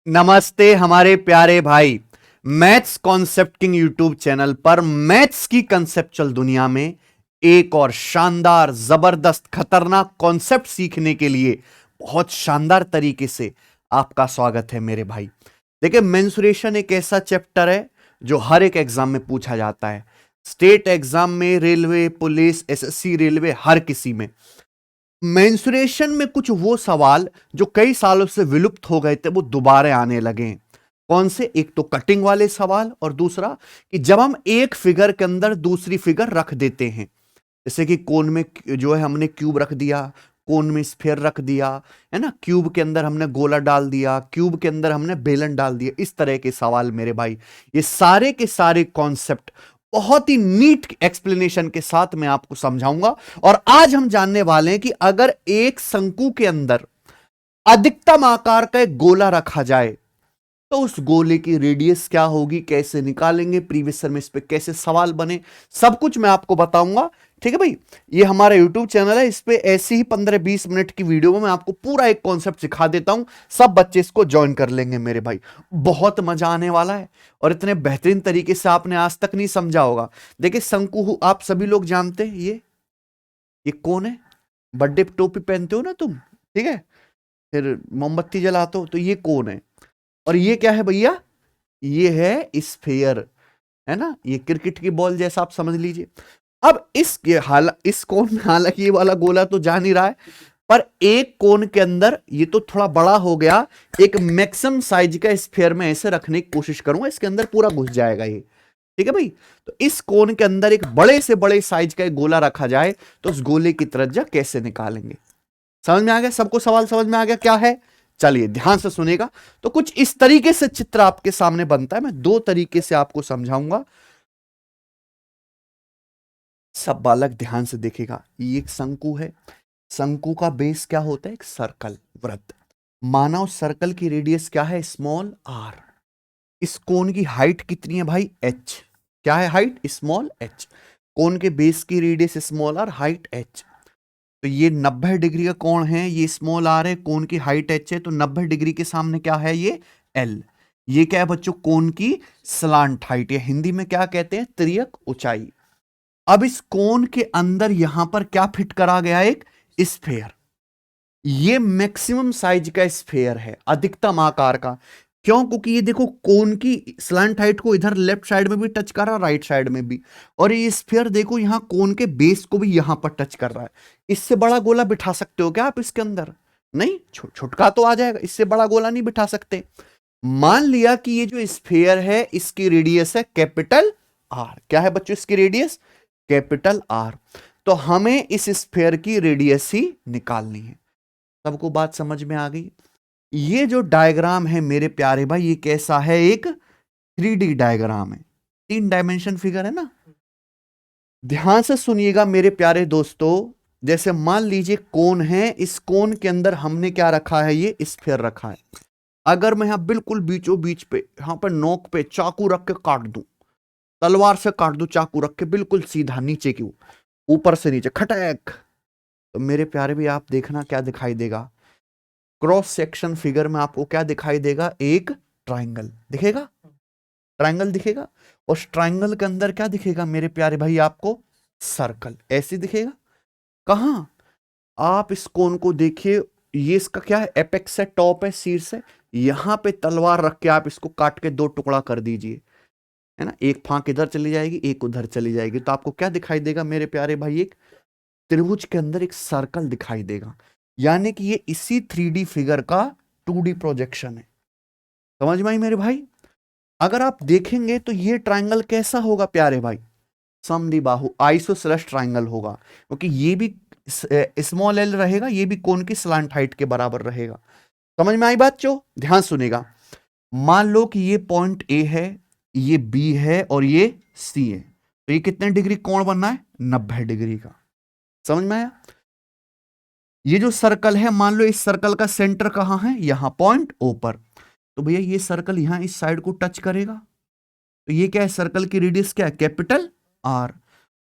नमस्ते हमारे प्यारे भाई। Maths concept king YouTube channel पर मैथ्स की कंसेप्चुअल दुनिया में एक और शानदार जबरदस्त खतरनाक कॉन्सेप्ट सीखने के लिए बहुत शानदार तरीके से आपका स्वागत है मेरे भाई। देखिए, मेंसुरेशन एक ऐसा चैप्टर है जो हर एक एग्जाम में पूछा जाता है। स्टेट एग्जाम में, रेलवे, पुलिस, एसएससी, रेलवे, हर किसी में मेंसुरेशन में कुछ वो सवाल जो कई सालों से विलुप्त हो गए थे वो दोबारा आने लगे हैं। कौन से? एक तो कटिंग वाले सवाल, और दूसरा कि जब हम एक फिगर के अंदर दूसरी फिगर रख देते हैं, जैसे कि कोन में जो है हमने क्यूब रख दिया, कोन में स्फीयर रख दिया, है ना, क्यूब के अंदर हमने गोला डाल दिया, क्यूब के अंदर हमने बेलन डाल दिया। इस तरह के सवाल मेरे भाई, ये सारे के सारे कॉन्सेप्ट बहुत ही नीट एक्सप्लेनेशन के साथ मैं आपको समझाऊंगा। और आज हम जानने वाले हैं कि अगर एक शंकु के अंदर अधिकतम आकार का एक गोला रखा जाए तो उस गोले की रेडियस क्या होगी, कैसे निकालेंगे, प्रीवियस ईयर में इस पे कैसे सवाल बने, सब कुछ मैं आपको बताऊंगा। ठीक है भाई, ये हमारा YouTube चैनल है, इस पे ऐसी ही 15-20 मिनट की वीडियो में मैं आपको पूरा एक कॉन्सेप्ट सिखा देता हूं। सब बच्चे इसको ज्वाइन कर लेंगे मेरे भाई, बहुत मजा आने वाला है। और इतने बेहतरीन तरीके से आपने आज तक नहीं समझा होगा। देखिए, शंकु आप सभी लोग जानते हैं, ये कौन है? बर्थडे टोपी पहनते हो ना तुम, ठीक है, फिर मोमबत्ती जलाते हो, तो ये कौन है? और ये क्या है भैया? ये है स्फीयर, है ना, ये क्रिकेट की बॉल जैसा आप समझ लीजिए। अब इस कोन में, हालांकि ये वाला गोला तो जा नहीं रहा है, पर एक कोन के अंदर ये तो थोड़ा बड़ा हो गया। एक मैक्सिमम साइज का स्फीयर में ऐसे रखने की कोशिश करूंगा, इसके अंदर पूरा घुस जाएगा ये। ठीक है भाई, तो इस कोन के अंदर एक बड़े से बड़े साइज का एक गोला रखा जाए तो उस गोले की त्रिज्या कैसे निकालेंगे? समझ में आ गया सबको? सवाल समझ में आ गया क्या है? चलिए ध्यान से सुनेगा। तो कुछ इस तरीके से चित्र आपके सामने बनता है, मैं दो तरीके से आपको समझाऊंगा, सब बालक ध्यान से देखेगा। ये एक शंकु है, शंकु का बेस क्या होता है? एक सर्कल, वृत्त। माना उस सर्कल की रेडियस क्या है? Small R. इस कोण की हाइट कितनी है भाई? एच। क्या है हाइट? Small H. कोण के बेस की radius small R, height H. तो ये 90 डिग्री का कोण है, ये स्मॉल आर है, कोण की हाइट एच है, तो 90 डिग्री के सामने क्या है? ये एल। ये क्या है बच्चों? कोण की स्लांट हाइट, या हिंदी में क्या कहते हैं? तिर्यक ऊंचाई। अब इस कोण के अंदर यहां पर क्या फिट करा गया? एक स्फेयर। ये मैक्सिमम साइज का स्फेयर है, अधिकतम आकार का। क्यों? क्योंकि ये देखो, कोन की स्लैंट हाइट को इधर लेफ्ट साइड में भी टच कर रहा है, राइट साइड में भी। और ये स्फीयर देखो, यहां कोन के बेस को भी यहां पर टच कर रहा है। इससे बड़ा गोला बिठा सकते हो क्या आप इसके अंदर? नहीं, छुटका तो आ जाएगा, इससे बड़ा गोला नहीं बिठा सकते। मान लिया कि ये जो स्फीयर है इसकी रेडियस है कैपिटल आर। क्या है बच्चों इसकी रेडियस? Capital R. तो हमें इस स्फीयर की रेडियस ही निकालनी है। सबको बात समझ में आ गई? ये जो डायग्राम है मेरे प्यारे भाई, ये कैसा है? एक 3D डायग्राम है, 3 डायमेंशन फिगर है ना। ध्यान से सुनिएगा मेरे प्यारे दोस्तों। जैसे मान लीजिए कोन है, इस कोन के अंदर हमने क्या रखा है? ये स्फीयर रखा है। अगर मैं यहां बिल्कुल बीचों बीच पे, यहां पर नोक पे चाकू रख के काट दूं, तलवार से काट दूं, चाकू रख के बिल्कुल सीधा नीचे की, ऊपर से नीचे खटैक, तो मेरे प्यारे भी आप देखना क्या दिखाई देगा। क्रॉस सेक्शन फिगर में आपको क्या दिखाई देगा? एक ट्राइंगल दिखेगा, ट्राइंगल दिखेगा। उस ट्राइंगल के अंदर क्या दिखेगा मेरे प्यारे भाई? आपको सर्कल ऐसे दिखेगा। कहां? आप इस कोन को देखिए, ये इसका क्या है? एपेक्स है, टॉप है, शीर्ष है। यहां पे तलवार रख के आप इसको काट के दो टुकड़ा कर दीजिए, है ना, एक फांक इधर चली जाएगी, एक उधर चली जाएगी, तो आपको क्या दिखाई देगा मेरे प्यारे भाई? एक त्रिभुज के अंदर एक सर्कल दिखाई देगा। यानी कि ये इसी 3D फिगर का 2D प्रोजेक्शन है। समझ में आई मेरे भाई? अगर आप देखेंगे तो ये ट्राइंगल कैसा होगा प्यारे भाई? समद्विबाहु आइसोसेलेस ट्राइंगल होगा, क्योंकि ये भी स्मॉल एल रहेगा, ये भी कोन की स्लांट हाइट के बराबर रहेगा। समझ में आई बात? जो ध्यान सुनेगा। मान लो कि ये पॉइंट ए है, ये बी है और ये सी है, तो ये कितने डिग्री कोण बनना है? 90 डिग्री का। समझ में आया? ये जो सर्कल है, मान लो इस सर्कल का सेंटर कहां है? यहां पॉइंट ओ पर। तो भैया ये सर्कल यहां इस साइड को टच करेगा, तो ये क्या है? सर्कल की रेडियस क्या है? Capital R.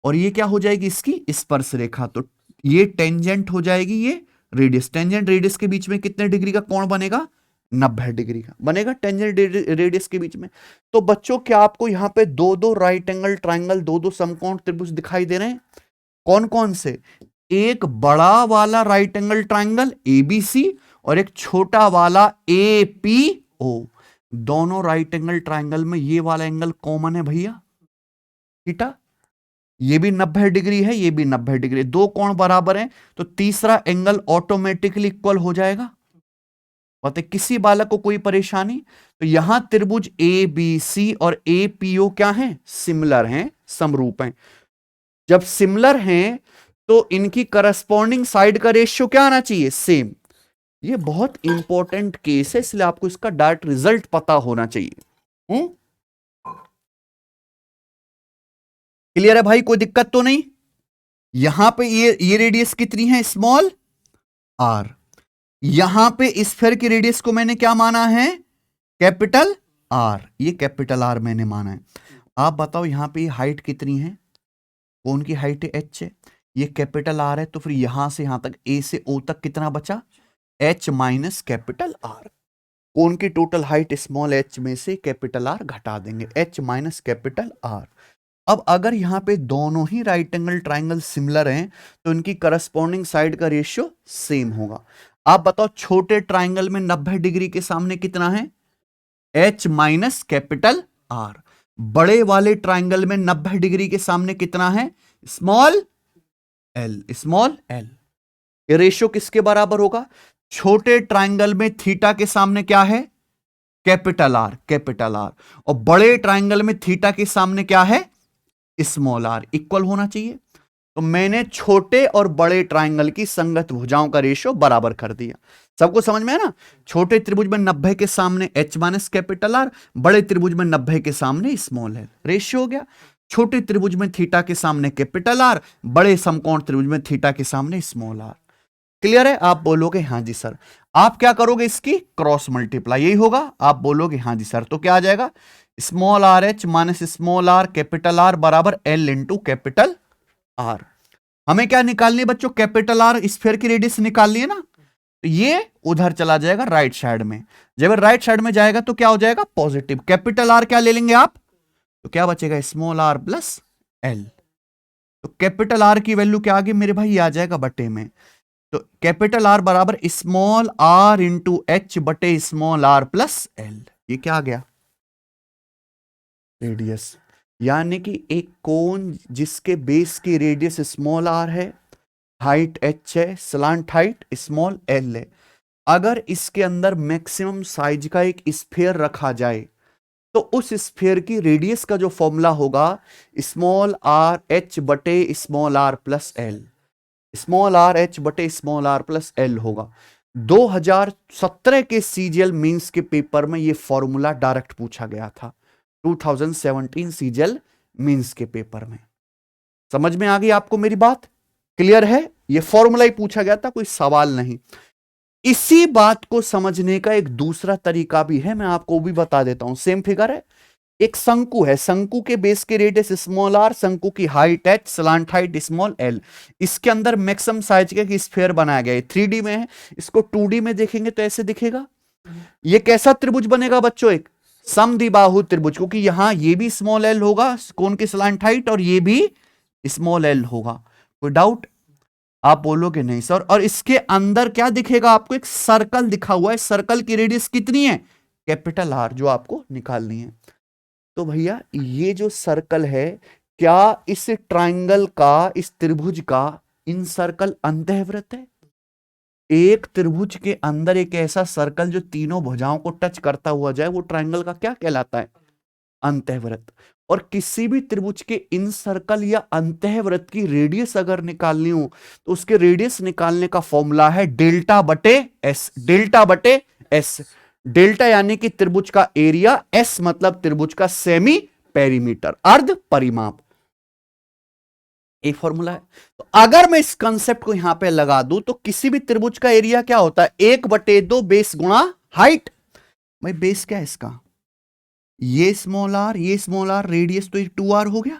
और ये क्या हो जाएगी? इसकी स्पर्श रेखा। तो ये टेंजेंट हो जाएगी, ये रेडियस। टेंजेंट रेडियस के बीच में कितने डिग्री का कोण बनेगा? 90 डिग्री का बनेगा टेंजेंट रेडियस के बीच में। तो बच्चों क्या आपको यहाँ पे दो दो राइट एंगल ट्राइंगल, दो दो समकोण त्रिभुज दिखाई दे रहे हैं? कौन कौन से? एक बड़ा वाला राइट एंगल ट्राइंगल एबीसी और एक छोटा वाला एपीओ। दोनों राइट एंगल ट्राइंगल में ये वाला एंगल कॉमन है भैया, थीटा। ये भी 90 डिग्री है, ये भी 90 डिग्री, दो कोण बराबर हैं, तो तीसरा एंगल ऑटोमेटिकली इक्वल हो जाएगा। और किसी बालक को कोई परेशानी? तो यहां त्रिभुज ए बी सी और ए पी ओ क्या है? सिमिलर हैं, समरूप हैं। जब सिमिलर हैं तो इनकी करस्पॉन्डिंग साइड का रेशियो क्या आना चाहिए? सेम। ये बहुत इंपॉर्टेंट केस है, इसलिए आपको इसका डायरेक्ट रिजल्ट पता होना चाहिए। क्लियर है भाई? कोई दिक्कत तो नहीं? यहां पे ये रेडियस कितनी है? Small R. यहां पे स्फीयर की रेडियस को मैंने क्या माना है? Capital R. ये कैपिटल आर मैंने माना है। आप बताओ यहां पे हाइट कितनी है? कोन की हाइट है एच है, ये कैपिटल आर है, तो फिर यहां से यहां तक ए से ओ तक कितना बचा? H minus capital R. Cone की टोटल हाइट स्मॉल एच में से कैपिटल आर घटा देंगे, एच माइनस कैपिटल आर। अब अगर यहां पे दोनों ही राइट एंगल ट्राइंगल सिमिलर हैं तो इनकी करस्पॉन्डिंग साइड का रेशियो सेम होगा। आप बताओ छोटे ट्राइंगल में 90 डिग्री के सामने कितना है? H minus capital are. बड़े वाले ट्राइंगल में 90 डिग्री के सामने कितना है? Small L. Small L. ये रेशियो किसके बराबर होगा? छोटे ट्राइंगल में थीटा के सामने क्या है? Capital R. Capital R. और बड़े ट्राइंगल में थीटा के सामने क्या है? Small are. इक्वल होना चाहिए। तो मैंने छोटे और बड़े ट्राइंगल की संगत भुजाओं का रेशियो बराबर कर दिया। सबको समझ में है ना? छोटे त्रिभुज में 90 के सामने एच माइनस कैपिटल आर, बड़े त्रिभुज में 90 के सामने स्मॉल एल। रेशियो हो गया। छोटे त्रिभुज में थीटा के सामने कैपिटल आर, बड़े समकोण त्रिभुज में थीटा के सामने स्मॉल आर। क्लियर है? आप बोलोगे हाँ जी सर। आप क्या करोगे? इसकी क्रॉस मल्टीप्लाई, यही होगा। आप बोलोगे हाँ जी सर, तो क्या आ जाएगा? Small R H minus small are capital R बराबर एल इंटू कैपिटल आर। हमें क्या निकालनी है बच्चों? कैपिटल आर स्फीयर की रेडियस निकालनी है ना। तो ये उधर चला जाएगा राइट साइड में। जब राइट साइड में जाएगा तो क्या हो जाएगा? पॉजिटिव। कैपिटल आर क्या ले लेंगे आप? तो क्या बचेगा? Small R plus L. तो कैपिटल आर की वैल्यू क्या आ गई मेरे भाई? आ जाएगा बटे में। तो कैपिटल आर बराबर स्मॉल आर इंटू एच बटे स्मॉल आर प्लस एल। ये क्या आ गया? रेडियस। यानी कि एक कोण जिसके बेस की रेडियस स्मॉल आर है, हाइट एच है, स्लांट हाइट स्मॉल एल है, अगर इसके अंदर मैक्सिमम साइज का एक स्फीयर रखा जाए तो उस स्फीयर की रेडियस का जो फॉर्मूला होगा स्मॉल आर एच बटे small R plus L. Small R H बटे स्मॉल आर प्लस एल होगा। 2017 के सीजीएल मींस के पेपर में यह फॉर्मूला डायरेक्ट पूछा गया था। 2017 सीजीएल मींस के पेपर में। समझ में आ गई आपको मेरी बात? क्लियर है? यह फॉर्मूला ही पूछा गया था, कोई सवाल नहीं। इसी बात को समझने का एक दूसरा तरीका भी है, मैं आपको भी बता देता हूं। सेम फिगर है, एक शंकु है, शंकु के बेस के रेडियस स्मॉल आर, शंकु की height H, slant height small L. इसके अंदर मैक्सिमम साइज का एक स्फीयर बनाया गया है, 3D में है। इसको 2D में देखेंगे तो ऐसे दिखेगा। ये कैसा त्रिभुज बनेगा बच्चों? एक समद्विबाहु त्रिभुज, क्योंकि यहां ये भी स्मॉल एल होगा कोण की स्लांट हाइट और ये भी स्मॉल एल होगा। कोई डाउट? आप बोलोगे नहीं सर। और इसके अंदर क्या दिखेगा आपको? एक सर्कल दिखा हुआ है। सर्कल की रेडियस कितनी है? कैपिटल आर, जो आपको निकालनी है। तो भैया ये जो सर्कल है, क्या इस ट्राइंगल का, इस त्रिभुज का इन सर्कल अंतःवृत्त है? एक त्रिभुज के अंदर एक ऐसा सर्कल जो तीनों भुजाओं को टच करता हुआ जाए, वो ट्राइंगल का क्या कहलाता है? अंतःवृत्त। और किसी भी त्रिभुज के इन सर्कल या अंतःवृत्त की रेडियस अगर निकालनी हो तो उसके रेडियस निकालने का फॉर्मूला है डेल्टा बटे एस। डेल्टा बटे एस। डेल्टा यानी कि त्रिभुज का एरिया, एस मतलब त्रिभुज का सेमी पेरीमीटर, अर्ध परिमाप। एक फॉर्मूला है। तो अगर मैं इस कंसेप्ट को यहां पे लगा दूं तो किसी भी त्रिभुज का एरिया क्या होता है? 1/2 बेस गुणा हाइट। भाई बेस क्या है इसका? ये स्मॉल आर, ये स्मॉल आर, रेडियस तो ये 2r हो गया,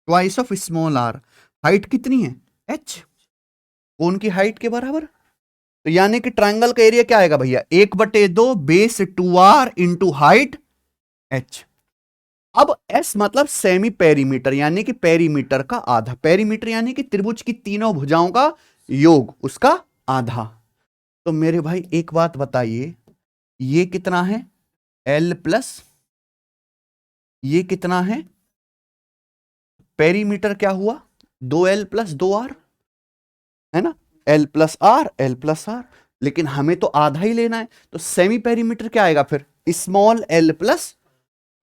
twice of small R. Height कितनी है? h। कोण की हाइट के बराबर तो यानी कि ट्रायंगल का एरिया क्या आएगा भैया, 1/2 base 2r into height h। अब s मतलब सेमी पेरीमीटर, यानी कि पेरीमीटर का आधा। पेरीमीटर यानी कि त्रिभुज की तीनों भुजाओं का योग, उसका आधा। तो मेरे भाई एक बात बताइए, ये कितना है l प्लस ये कितना है, पेरीमीटर क्या हुआ 2l प्लस 2r, है ना, l प्लस r। लेकिन हमें तो आधा ही लेना है, तो सेमी पेरीमीटर क्या आएगा फिर, स्मॉल l प्लस,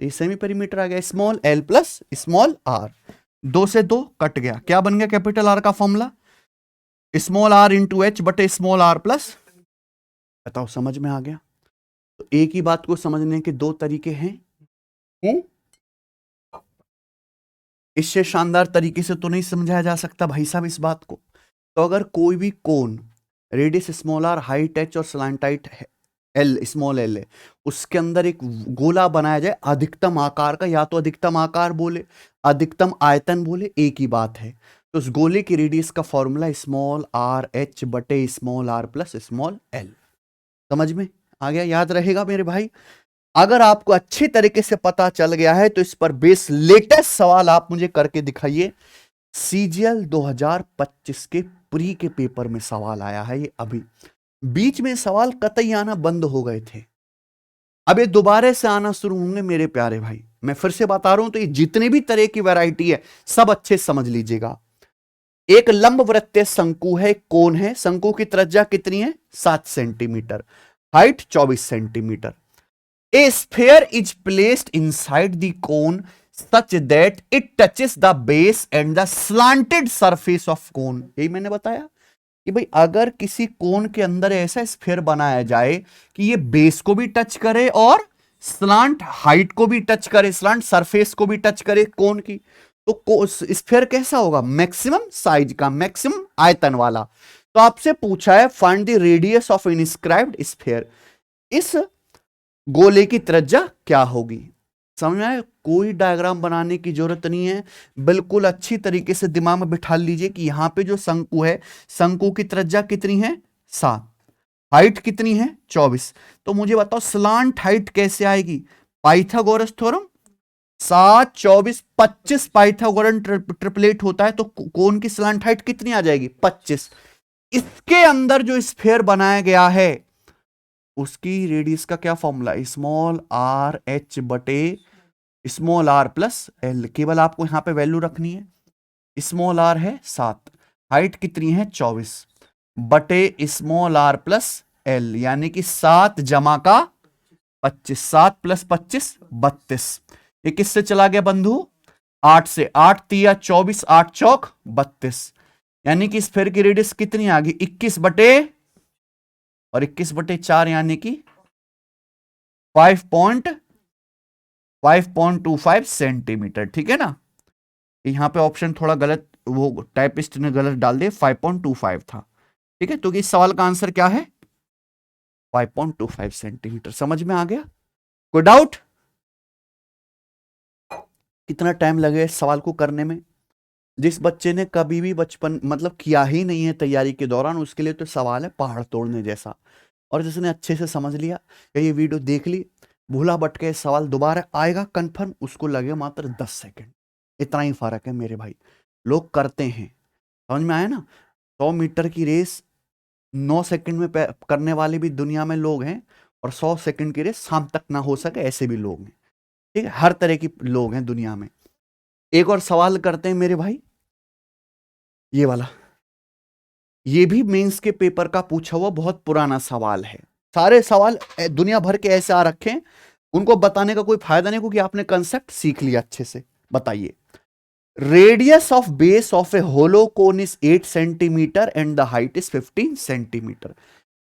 ये सेमी पेरीमीटर आ गया small l plus small r। 2 से 2 कट गया, क्या बन गया कैपिटल R का formula, small r into H बटे स्मॉल r प्लस। बताओ समझ में आ गया। तो एक ही बात को समझने के दो तरीके हैं। इससे शानदार तरीके से तो नहीं समझाया जा सकता भाई साहब इस बात को। तो अगर कोई भी कोण radius small r, height h और स्लैंटाइट l स्मॉल l है, उसके अंदर एक गोला बनाया जाए अधिकतम आकार का, या तो अधिकतम आकार बोले, अधिकतम आयतन बोले, एक ही बात है। तो उस गोले की रेडियस का फॉर्मूला स्मॉल r h बटे small r plus small l। समझ में आ गया, याद रहेगा मेरे भाई। अगर आपको अच्छी तरीके से पता चल गया है तो इस पर बेस लेटेस्ट सवाल आप मुझे करके दिखाइए। CGL 2025 के प्री के पेपर में सवाल आया है ये अभी, बीच में सवाल कतई आना बंद हो गए थे, अब ये दोबारा से आना शुरू होंगे मेरे प्यारे भाई। मैं फिर से बता रहा हूं, तो ये जितने भी तरह की वैरायटी है सब अच्छे समझ लीजिएगा। एक लंबवृत्तीय शंकु है, कोण है, शंकु की त्रिज्या कितनी है 7 centimetre, height 24 centimetre. A sphere is placed inside the cone such that it touches the base and the slanted surface of cone। यही मैंने बताया कि भाई अगर किसी कोन के अंदर ऐसा स्फीयर बनाया जाए कि ये बेस को भी टच करे और स्लांट हाइट को भी टच करे, स्लांट सरफेस को भी टच करे कोन की, तो स्फीयर कैसा होगा, मैक्सिमम साइज का, मैक्सिमम आयतन वाला। तो आपसे पूछा है find the radius of inscribed sphere, इस गोले की त्रिज्या क्या होगी। समझ में आया, कोई डायग्राम बनाने की जरूरत नहीं है, बिल्कुल अच्छी तरीके से दिमाग में बिठा लीजिए कि यहां पे जो शंकु है, शंकु की त्रिज्या कितनी है 7, हाइट कितनी है 24। तो मुझे बताओ स्लांट हाइट कैसे आएगी, पाइथागोरस थ्योरम, 7 24 25 पाइथागोरन ट्रिपलेट होता है, तो कोन की स्लांट हाइट कितनी आ जाएगी 25। इसके अंदर जो स्फीयर बनाया गया है उसकी रेडियस का क्या फॉर्मूला, स्मॉल आर एच बटे स्मॉल आर प्लस एल। केवल आपको यहां पे वैल्यू रखनी है, स्मॉल आर है 7, हाइट कितनी है 24 बटे स्मॉल आर प्लस एल, यानी कि 7 जमा का 25, 7 प्लस 25 32। ये किससे चला गया बंधु, 8 से, 8 तिया 24, 8 चौक 32, यानी कि स्फीयर की रेडियस कितनी आ गई 21 बटे और 21/4 यानी कि 5.25 सेंटीमीटर। ठीक है ना, यहां पे ऑप्शन थोड़ा गलत, वो टाइपिस्ट ने गलत डाल दिया, 5.25 था। ठीक है, तो इस सवाल का आंसर क्या है 5.25 सेंटीमीटर। समझ में आ गया, कोई डाउट। कितना टाइम लगे इस सवाल को करने में, जिस बच्चे ने कभी भी बचपन मतलब किया ही नहीं है तैयारी के दौरान, उसके लिए तो सवाल है पहाड़ तोड़ने जैसा। और जिसने अच्छे से समझ लिया या ये वीडियो देख ली, भूला भटके सवाल दोबारा आएगा कंफर्म, उसको लगे मात्र 10 सेकंड। इतना ही फर्क है मेरे भाई, लोग करते हैं। समझ में आया ना, 100 मीटर की रेस 9 सेकंड में करने वाले भी दुनिया में लोग हैं, और 100 सेकंड की रेस शाम तक ना हो सके ऐसे भी लोग हैं। ठीक है, हर तरह के लोग हैं दुनिया में। एक और सवाल करते हैं मेरे भाई, ये वाला, ये भी मेंस के पेपर का पूछा हुआ बहुत पुराना सवाल है। सारे सवाल दुनिया भर के ऐसे आ रखे हैं, उनको बताने का कोई फायदा नहीं, क्योंकि आपने कंसेप्ट सीख लिया अच्छे से। बताइए, radius of base of a hollow cone is 8 centimetre and the height is 15 centimetre.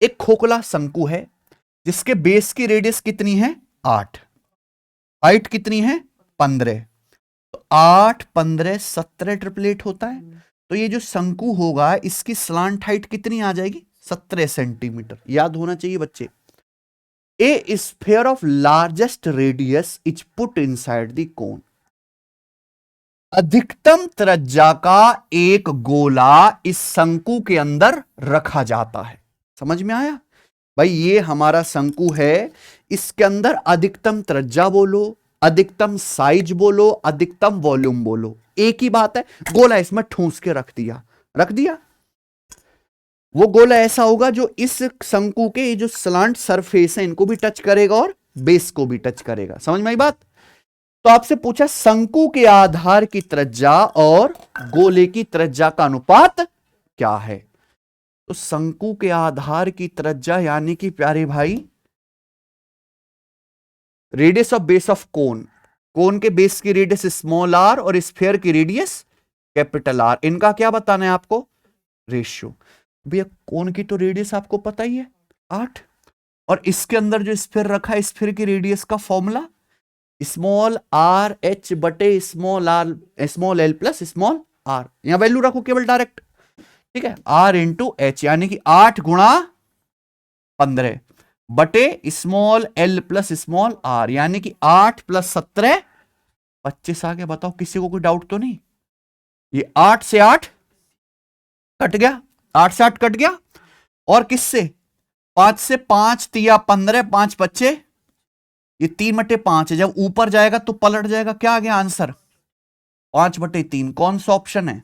एक खोखला शंकु है जिसके बेस की रेडियस कितनी है 8, हाइट कितनी है 15, तो 8 15 17 ट्रिपलेट होता है। तो ये जो शंकु होगा इसकी स्लांट हाइट कितनी आ जाएगी 17 सेंटीमीटर। याद होना चाहिए बच्चे। ए sphere of largest radius is put inside the cone, अधिकतम त्रिज्या का एक गोला इस शंकु के अंदर रखा जाता है। समझ में आया भाई? ये हमारा शंकु है, इसके अंदर अधिकतम त्रिज्या बोलो, अधिकतम साइज बोलो, अधिकतम वॉल्यूम बोलो, एक ही बात है। गोला इसमें ठूंस के रख दिया। वो गोला ऐसा होगा जो इस शंकु के ये जो स्लांट सरफेस है इनको भी टच करेगा और बेस को भी टच करेगा। समझ में आई बात? तो आपसे पूछा शंकु के आधार की त्रिज्या और गोले की त्रिज्या का अनुपात क्या है? तो शंकु के आधार की त्रिज्या यानी कि प्यारे भाई radius of base of cone के बेस की रेडियस स्मॉल आर और स्फीयर की रेडियस कैपिटल आर, इनका क्या बताना है आपको? रेशियो। भैया कोन की तो रेडियस आपको पता ही है 8, और इसके अंदर जो स्फीयर रखा है स्फीयर की रेडियस का फॉर्मूला स्मॉल आर एच बटे small L plus small R, यहां वैल्यू रखो केवल डायरेक्ट, ठीक है, आर इंटू एच यानी कि 8 गुणा 15 बटे small L plus small R यानी कि 8 प्लस 17 25 आ गया। बताओ किसी को कोई डाउट तो नहीं? ये 8 से 8 कट गया, 8 से 8 कट गया, और किससे 5 से 5 तिया 15, 5 बच्चे, ये 3/5 है, जब ऊपर जाएगा तो पलट जाएगा। क्या आ गया आंसर? 5/3। कौन सा ऑप्शन है?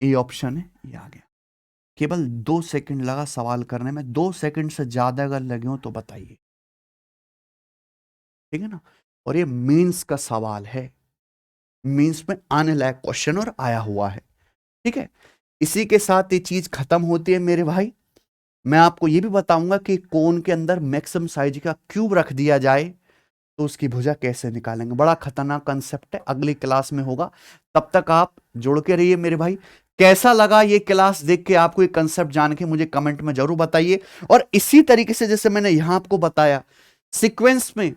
ए ऑप्शन है, ये आ गया। केवल 2 सेकंड लगा सवाल करने में, 2 सेकंड से ज्यादा अगर लगे हो तो बताइए, ठीक है ना? और ये मेंस का सवाल है, मेंस में आने लायक क्वेश्चन और आया हुआ है, ठीक है। इसी के साथ ये चीज खत्म होती है मेरे भाई। मैं आपको ये भी बताऊंगा कि कोन के अंदर मैक्सिमम साइज का क्यूब रख दिया जाए तो उसकी भुजा कैसे निकालेंगे। बड़ा खतरनाक कंसेप्ट है, अगली क्लास में होगा। तब तक आप जुड़ के रहिए मेरे भाई। कैसा लगा ये क्लास देख के, आपको ये कंसेप्ट जान के मुझे कमेंट में जरूर बताइए। और इसी तरीके से जैसे मैंने यहां आपको बताया, सीक्वेंस में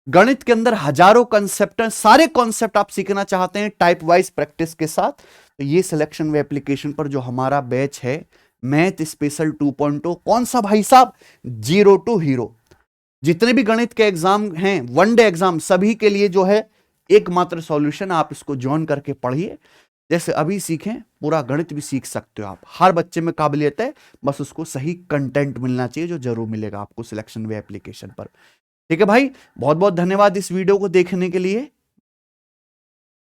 गणित के अंदर हजारों कंसेप्ट हैं, सारे कॉन्सेप्ट आप सीखना चाहते हैं टाइप वाइज प्रैक्टिस के साथ, तो ये सिलेक्शन वे एप्लीकेशन पर जो हमारा बैच है मैथ स्पेशल 2.0, कौन सा भाई साहब? 0 टू हीरो। जितने भी गणित के एग्जाम हैं, वनडे एग्जाम, सभी के लिए जो है एकमात्र सॉल्यूशन। आप इसको ज्वाइन करके पढ़िए, जैसे अभी सीखें पूरा गणित भी सीख सकते हो आप। हर बच्चे में काबिलियत है, बस उसको सही कंटेंट मिलना चाहिए, जो जरूर मिलेगा आपको सिलेक्शन वे एप्लीकेशन पर। ठीक है भाई, बहुत बहुत धन्यवाद इस वीडियो को देखने के लिए।